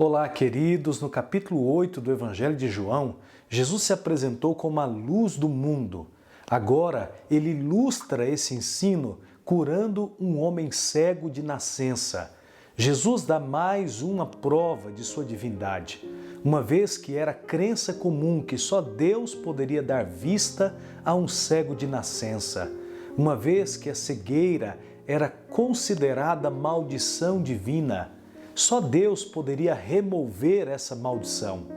Olá, queridos! No capítulo 8 do Evangelho de João, Jesus se apresentou como a luz do mundo. Agora, ele ilustra esse ensino curando um homem cego de nascença. Jesus dá mais uma prova de sua divindade, uma vez que era crença comum que só Deus poderia dar vista a um cego de nascença, uma vez que a cegueira era considerada maldição divina. Só Deus poderia remover essa maldição.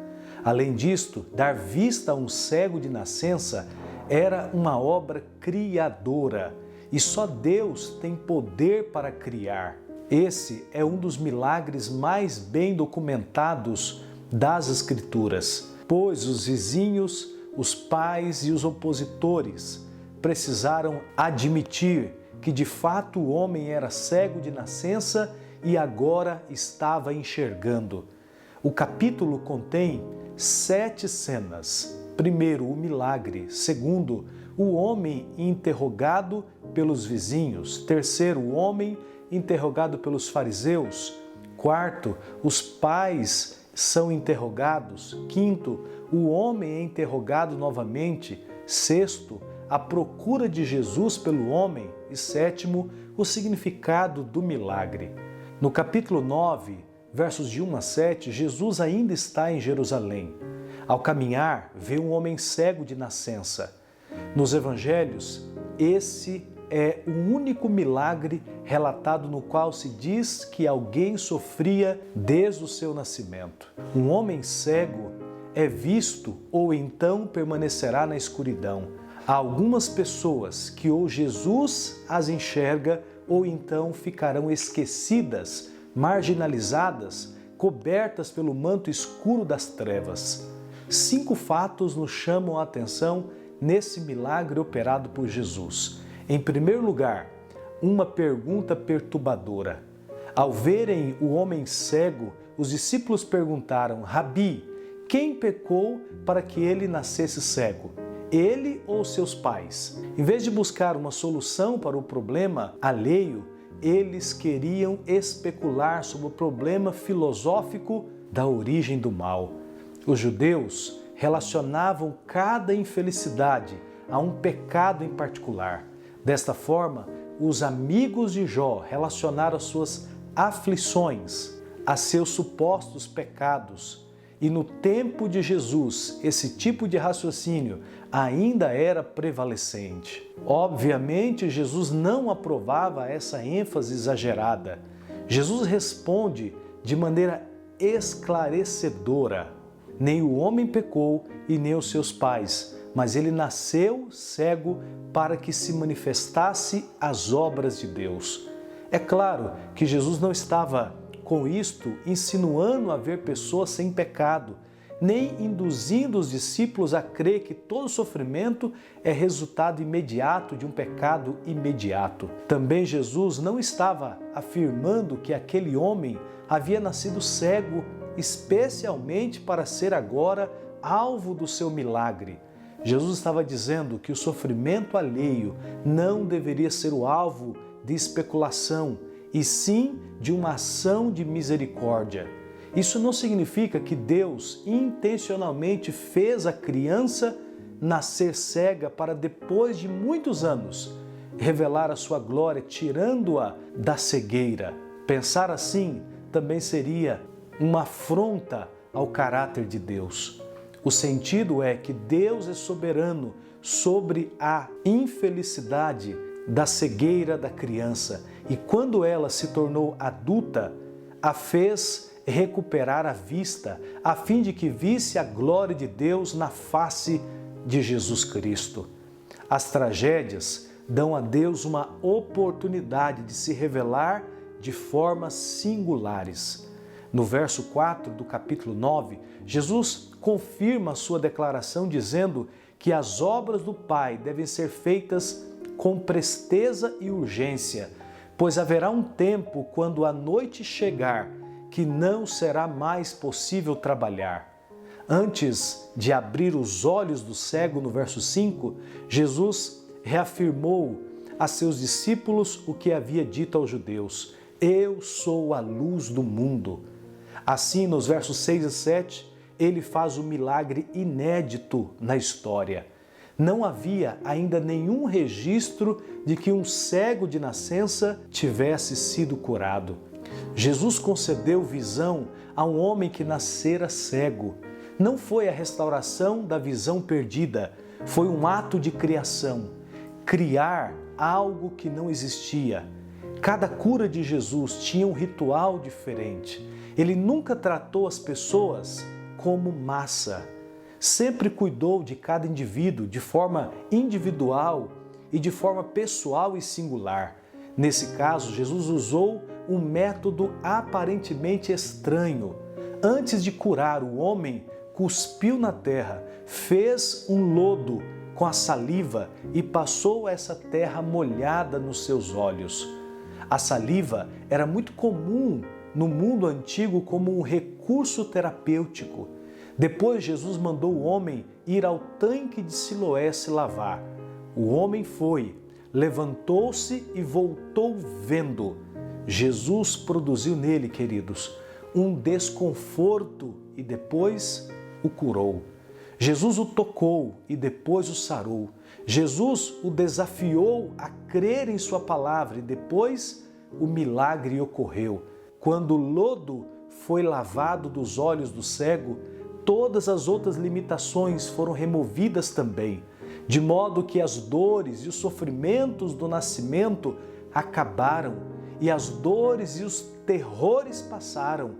Além disto, dar vista a um cego de nascença era uma obra criadora e só Deus tem poder para criar. Esse é um dos milagres mais bem documentados das Escrituras, pois os vizinhos, os pais e os opositores precisaram admitir que de fato o homem era cego de nascença e agora estava enxergando. O capítulo contém 7 cenas. Primeiro, o milagre. Segundo, o homem interrogado pelos vizinhos. Terceiro, o homem interrogado pelos fariseus. Quarto, os pais são interrogados. Quinto, o homem é interrogado novamente. Sexto, a procura de Jesus pelo homem. E sétimo, o significado do milagre. No capítulo 9, versos de 1 a 7, Jesus ainda está em Jerusalém. Ao caminhar, vê um homem cego de nascença. Nos evangelhos, esse é o único milagre relatado no qual se diz que alguém sofria desde o seu nascimento. Um homem cego é visto ou então permanecerá na escuridão. Há algumas pessoas que ou Jesus as enxerga ou então ficarão esquecidas, marginalizadas, cobertas pelo manto escuro das trevas. 5 fatos nos chamam a atenção nesse milagre operado por Jesus. Em primeiro lugar, uma pergunta perturbadora. Ao verem o homem cego, os discípulos perguntaram: Rabi, quem pecou para que ele nascesse cego? Ele ou seus pais? Em vez de buscar uma solução para o problema alheio, eles queriam especular sobre o problema filosófico da origem do mal. Os judeus relacionavam cada infelicidade a um pecado em particular. Desta forma, os amigos de Jó relacionaram as suas aflições a seus supostos pecados. E no tempo de Jesus, esse tipo de raciocínio ainda era prevalecente. Obviamente, Jesus não aprovava essa ênfase exagerada. Jesus responde de maneira esclarecedora: nem o homem pecou e nem os seus pais, mas ele nasceu cego para que se manifestasse as obras de Deus. É claro que Jesus não estava com isto insinuando haver pessoas sem pecado, nem induzindo os discípulos a crer que todo sofrimento é resultado imediato de um pecado imediato. Também Jesus não estava afirmando que aquele homem havia nascido cego especialmente para ser agora alvo do seu milagre. Jesus estava dizendo que o sofrimento alheio não deveria ser o alvo de especulação, e sim de uma ação de misericórdia. Isso não significa que Deus intencionalmente fez a criança nascer cega para depois de muitos anos revelar a sua glória, tirando-a da cegueira. Pensar assim também seria uma afronta ao caráter de Deus. O sentido é que Deus é soberano sobre a infelicidade da cegueira da criança, e quando ela se tornou adulta, a fez recuperar a vista, a fim de que visse a glória de Deus na face de Jesus Cristo. As tragédias dão a Deus uma oportunidade de se revelar de formas singulares. No verso 4 do capítulo 9, Jesus confirma a sua declaração dizendo que as obras do Pai devem ser feitas com presteza e urgência, pois haverá um tempo quando a noite chegar que não será mais possível trabalhar. Antes de abrir os olhos do cego, no verso 5, Jesus reafirmou a seus discípulos o que havia dito aos judeus: Eu sou a luz do mundo. Assim, nos versos 6 e 7, ele faz um milagre inédito na história. Não havia ainda nenhum registro de que um cego de nascença tivesse sido curado. Jesus concedeu visão a um homem que nascera cego. Não foi a restauração da visão perdida, foi um ato de criação. Criar algo que não existia. Cada cura de Jesus tinha um ritual diferente. Ele nunca tratou as pessoas como massa. Sempre cuidou de cada indivíduo de forma individual e de forma pessoal e singular. Nesse caso, Jesus usou um método aparentemente estranho. Antes de curar o homem, cuspiu na terra, fez um lodo com a saliva e passou essa terra molhada nos seus olhos. A saliva era muito comum no mundo antigo como um recurso terapêutico. Depois Jesus mandou o homem ir ao tanque de Siloé se lavar. O homem foi, levantou-se e voltou vendo. Jesus produziu nele, queridos, um desconforto e depois o curou. Jesus o tocou e depois o sarou. Jesus o desafiou a crer em sua palavra e depois o milagre ocorreu. Quando o lodo foi lavado dos olhos do cego, todas as outras limitações foram removidas também, de modo que as dores e os sofrimentos do nascimento acabaram e as dores e os terrores passaram.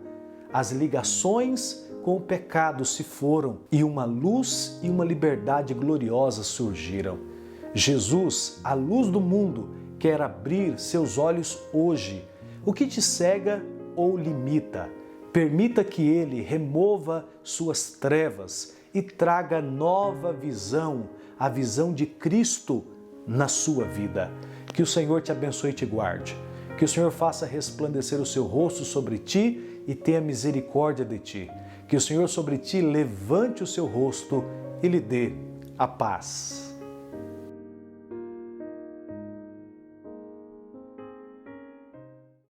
As ligações com o pecado se foram e uma luz e uma liberdade gloriosa surgiram. Jesus, a luz do mundo, quer abrir seus olhos hoje. O que te cega ou limita? Permita que Ele remova suas trevas e traga nova visão, a visão de Cristo na sua vida. Que o Senhor te abençoe e te guarde. Que o Senhor faça resplandecer o seu rosto sobre ti e tenha misericórdia de ti. Que o Senhor sobre ti levante o seu rosto e lhe dê a paz.